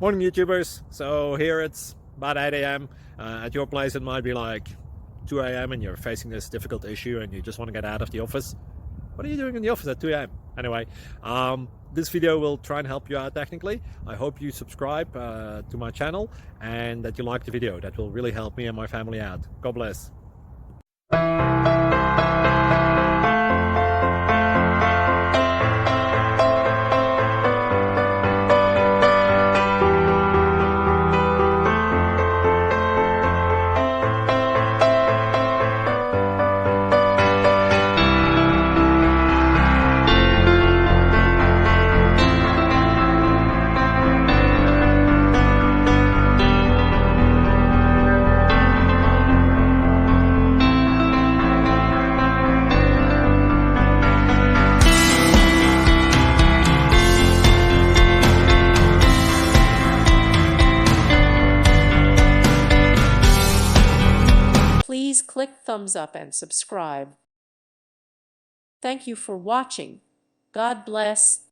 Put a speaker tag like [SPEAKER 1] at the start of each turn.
[SPEAKER 1] Morning YouTubers. So here it's about 8 a.m. At your place it might be like 2 a.m. and you're facing this difficult issue and you just want to get out of the office. What are you doing in the office at 2 a.m.? Anyway, this video will try and help you out technically. I hope you subscribe to my channel and that you like the video. That will really help me and my family out. God bless.
[SPEAKER 2] Please click thumbs up and subscribe. Thank you for watching. God bless.